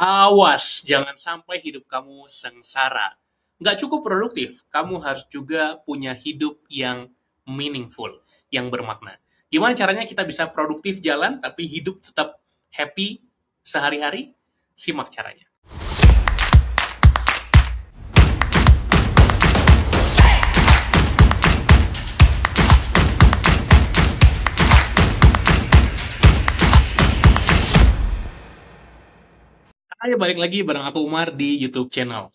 Awas, jangan sampai hidup kamu sengsara. Nggak cukup produktif, kamu harus juga punya hidup yang meaningful, yang bermakna. Gimana caranya kita bisa produktif jalan, tapi hidup tetap happy sehari-hari? Simak caranya. Ayo balik lagi bareng aku Umar di YouTube channel.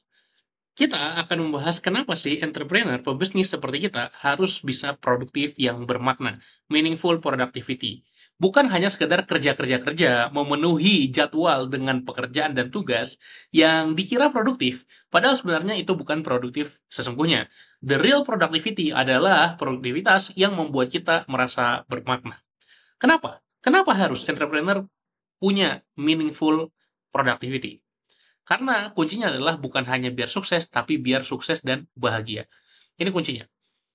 Kita akan membahas kenapa sih entrepreneur, pebisnis seperti kita harus bisa produktif yang bermakna, meaningful productivity. Bukan hanya sekedar kerja-kerja-kerja, memenuhi jadwal dengan pekerjaan dan tugas yang dikira produktif, padahal sebenarnya itu bukan produktif sesungguhnya. The real productivity adalah produktivitas yang membuat kita merasa bermakna. Kenapa? Kenapa harus entrepreneur punya meaningful productivity? Karena kuncinya adalah bukan hanya biar sukses, tapi biar sukses dan bahagia. Ini kuncinya.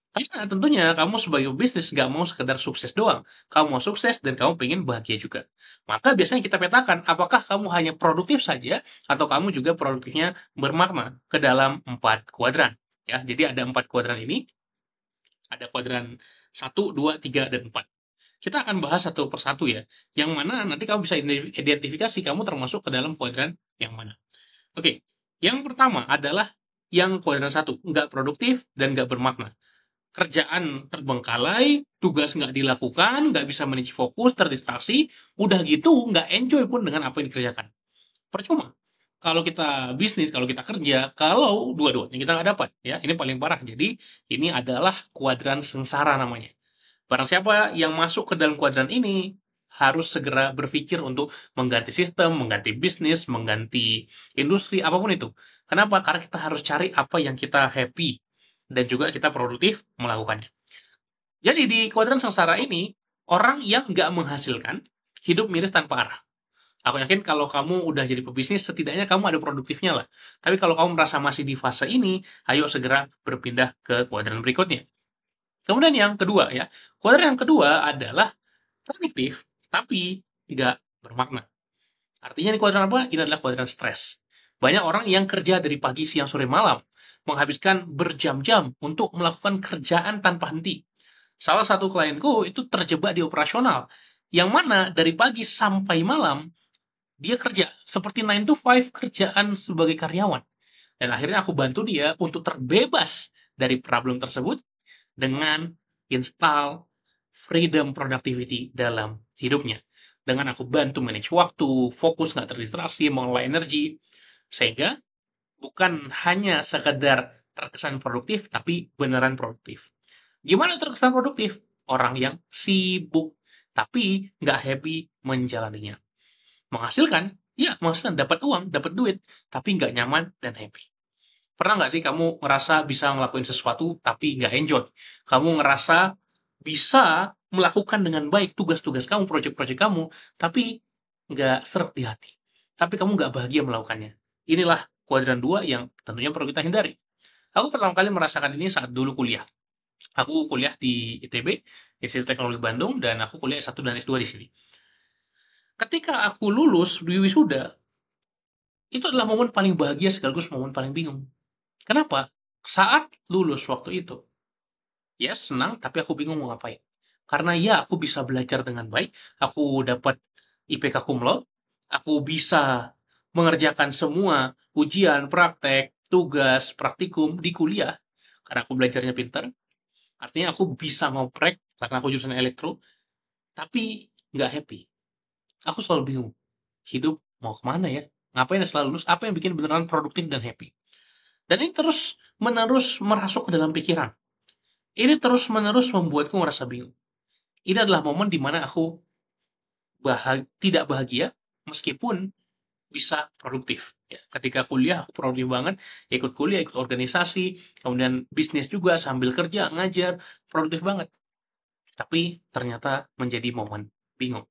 Karena tentunya kamu sebagai bisnis nggak mau sekedar sukses doang. Kamu mau sukses dan kamu pengen bahagia juga. Maka biasanya kita petakan apakah kamu hanya produktif saja atau kamu juga produktifnya bermakna ke dalam 4 kuadran. Ya, jadi ada 4 kuadran ini. Ada kuadran 1, 2, 3, dan 4. Kita akan bahas satu persatu ya. Yang mana nanti kamu bisa identifikasi kamu termasuk ke dalam kuadran yang mana. Oke, yang pertama adalah yang kuadran 1, nggak produktif dan nggak bermakna. Kerjaan terbengkalai, tugas nggak dilakukan, nggak bisa manage fokus, terdistraksi, udah gitu nggak enjoy pun dengan apa yang dikerjakan. Percuma. Kalau kita bisnis, kalau kita kerja, kalau dua-duanya kita nggak dapat, ya ini paling parah. Jadi ini adalah kuadran sengsara namanya. Barang siapa yang masuk ke dalam kuadran ini harus segera berpikir untuk mengganti sistem, mengganti bisnis, mengganti industri, apapun itu. Kenapa? Karena kita harus cari apa yang kita happy dan juga kita produktif melakukannya. Jadi di kuadran sengsara ini, orang yang nggak menghasilkan hidup miris tanpa arah. Aku yakin kalau kamu udah jadi pebisnis, setidaknya kamu ada produktifnya lah. Tapi kalau kamu merasa masih di fase ini, ayo segera berpindah ke kuadran berikutnya. Kemudian yang kedua ya, kuadran yang kedua adalah produktif, tapi tidak bermakna. Artinya ini kuadran apa? Ini adalah kuadran stres. Banyak orang yang kerja dari pagi, siang, sore, malam, menghabiskan berjam-jam untuk melakukan kerjaan tanpa henti. Salah satu klienku itu terjebak di operasional, yang mana dari pagi sampai malam dia kerja seperti 9 to 5 kerjaan sebagai karyawan. Dan akhirnya aku bantu dia untuk terbebas dari problem tersebut dengan install freedom productivity dalam hidupnya. Dengan aku bantu manage waktu, fokus nggak terdistraksi, mengelola energi, sehingga bukan hanya sekedar terkesan produktif, tapi beneran produktif. Gimana terkesan produktif? Orang yang sibuk, tapi nggak happy menjalaninya. Menghasilkan, ya menghasilkan, dapat uang, dapat duit, tapi nggak nyaman dan happy. Pernah nggak sih kamu ngerasa bisa ngelakuin sesuatu tapi nggak enjoy? Kamu ngerasa bisa melakukan dengan baik tugas-tugas kamu, proyek-proyek kamu, tapi nggak seret di hati. Tapi kamu nggak bahagia melakukannya. Inilah kuadran 2 yang tentunya perlu kita hindari. Aku pertama kali merasakan ini saat dulu kuliah. Aku kuliah di ITB, Institut Teknologi Bandung, dan aku kuliah S1 dan S2 di sini. Ketika aku lulus di wisuda, itu adalah momen paling bahagia sekaligus momen paling bingung. Kenapa? Saat lulus waktu itu, ya senang, tapi aku bingung mau ngapain. Karena ya, aku bisa belajar dengan baik, aku dapat IPK cum laude, aku bisa mengerjakan semua ujian, praktek, tugas, praktikum di kuliah, karena aku belajarnya pintar. Artinya aku bisa ngoprek, karena aku jurusan elektro, tapi nggak happy. Aku selalu bingung, hidup mau kemana ya? Ngapain setelah lulus? Apa yang bikin beneran produktif dan happy? Dan ini terus menerus merasuk ke dalam pikiran. Ini terus-menerus membuatku merasa bingung. Ini adalah momen di mana aku tidak bahagia, meskipun bisa produktif. Ya, ketika kuliah, aku produktif banget, ikut kuliah, ikut organisasi, kemudian bisnis juga, sambil kerja, ngajar, produktif banget. Tapi ternyata menjadi momen bingung.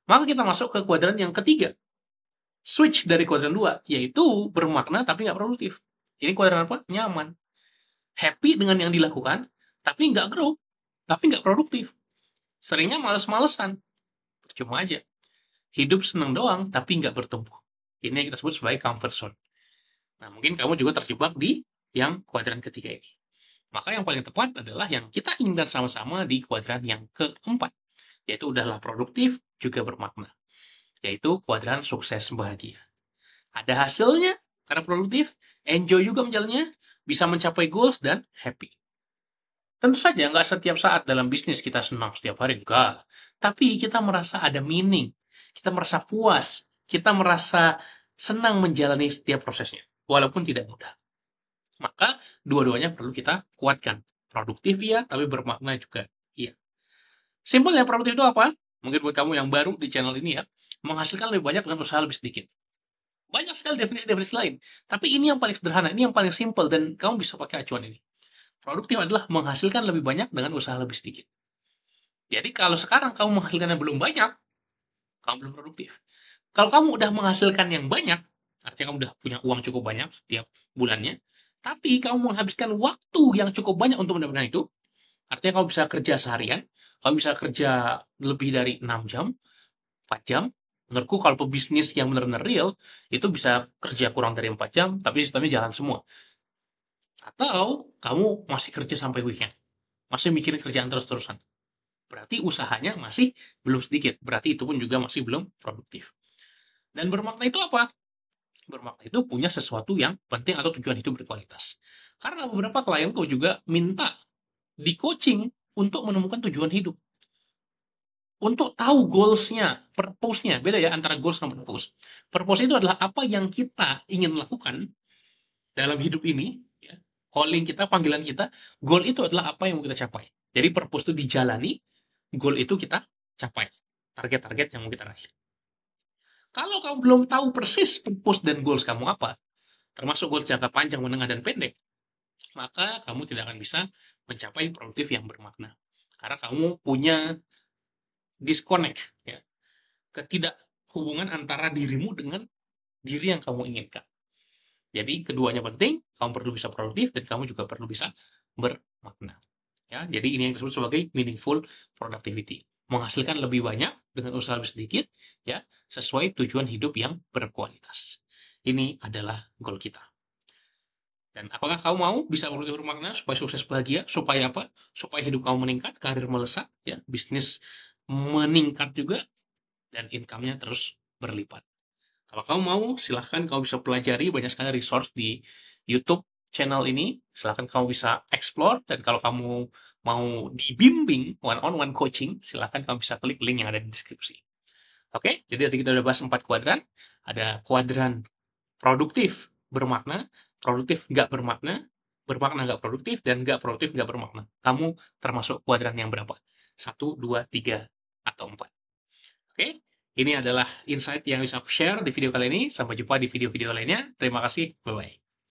Maka kita masuk ke kuadran yang ketiga. Switch dari kuadran 2, yaitu bermakna tapi nggak produktif. Ini kuadran apa? Nyaman. Happy dengan yang dilakukan, tapi nggak grow, tapi nggak produktif. Seringnya males-malesan, percuma aja. Hidup seneng doang, tapi nggak bertumbuh. Ini yang kita sebut sebagai comfort zone. Nah, mungkin kamu juga terjebak di yang kuadran ketiga ini. Maka yang paling tepat adalah yang kita inginkan sama-sama di kuadran yang keempat, yaitu udahlah produktif juga bermakna, yaitu kuadran sukses bahagia. Ada hasilnya karena produktif, enjoy juga menjalannya, bisa mencapai goals, dan happy. Tentu saja nggak setiap saat dalam bisnis kita senang setiap hari, enggak. Tapi kita merasa ada meaning, kita merasa puas, kita merasa senang menjalani setiap prosesnya, walaupun tidak mudah. Maka dua-duanya perlu kita kuatkan. Produktif iya, tapi bermakna juga iya. Simpel ya, produktif itu apa? Mungkin buat kamu yang baru di channel ini ya, menghasilkan lebih banyak dengan usaha lebih sedikit. Banyak sekali definisi-definisi lain, tapi ini yang paling sederhana, ini yang paling simpel, dan kamu bisa pakai acuan ini. Produktif adalah menghasilkan lebih banyak dengan usaha lebih sedikit. Jadi kalau sekarang kamu menghasilkan yang belum banyak, kamu belum produktif. Kalau kamu udah menghasilkan yang banyak, artinya kamu udah punya uang cukup banyak setiap bulannya, tapi kamu menghabiskan waktu yang cukup banyak untuk mendapatkan itu, artinya kamu bisa kerja seharian, kamu bisa kerja lebih dari 6 jam, 4 jam. Menurutku kalau pebisnis yang benar-benar real, itu bisa kerja kurang dari 4 jam, tapi sistemnya jalan semua. Atau kamu masih kerja sampai weekend, masih mikirin kerjaan terus-terusan. Berarti usahanya masih belum sedikit, berarti itu pun juga masih belum produktif. Dan bermakna itu apa? Bermakna itu punya sesuatu yang penting atau tujuan hidup berkualitas. Karena beberapa klienku juga minta di coaching untuk menemukan tujuan hidup. Untuk tahu goals-nya, purpose-nya. Beda ya antara goals dan purpose. Purpose itu adalah apa yang kita ingin lakukan dalam hidup ini, ya. Calling kita, panggilan kita. Goal itu adalah apa yang mau kita capai. Jadi purpose itu dijalani, goal itu kita capai. Target-target yang mau kita raih. Kalau kamu belum tahu persis purpose dan goals kamu apa, termasuk goals jangka panjang, menengah, dan pendek, maka kamu tidak akan bisa mencapai produktif yang bermakna. Karena kamu punya disconnect, ya, ketidakhubungan antara dirimu dengan diri yang kamu inginkan. Jadi keduanya penting, kamu perlu bisa produktif dan kamu juga perlu bisa bermakna. Ya, jadi ini yang disebut sebagai meaningful productivity. Menghasilkan lebih banyak dengan usaha lebih sedikit, ya, sesuai tujuan hidup yang berkualitas. Ini adalah goal kita. Dan apakah kamu mau bisa produktif bermakna supaya sukses bahagia? Supaya apa? Supaya hidup kamu meningkat, karir melesat, ya, bisnis meningkat juga, dan income-nya terus berlipat. Kalau kamu mau, silahkan kamu bisa pelajari banyak sekali resource di YouTube channel ini. Silahkan kamu bisa explore, dan kalau kamu mau dibimbing one-on-one coaching, silahkan kamu bisa klik link yang ada di deskripsi. Oke, jadi tadi kita udah bahas 4 kuadran. Ada kuadran produktif bermakna, produktif nggak bermakna, bermakna nggak produktif, dan nggak produktif nggak bermakna. Kamu termasuk kuadran yang berapa? 1, 2, 3, atau 4. Oke, ini adalah insight yang bisa aku share di video kali ini. Sampai jumpa di video-video lainnya. Terima kasih, bye-bye.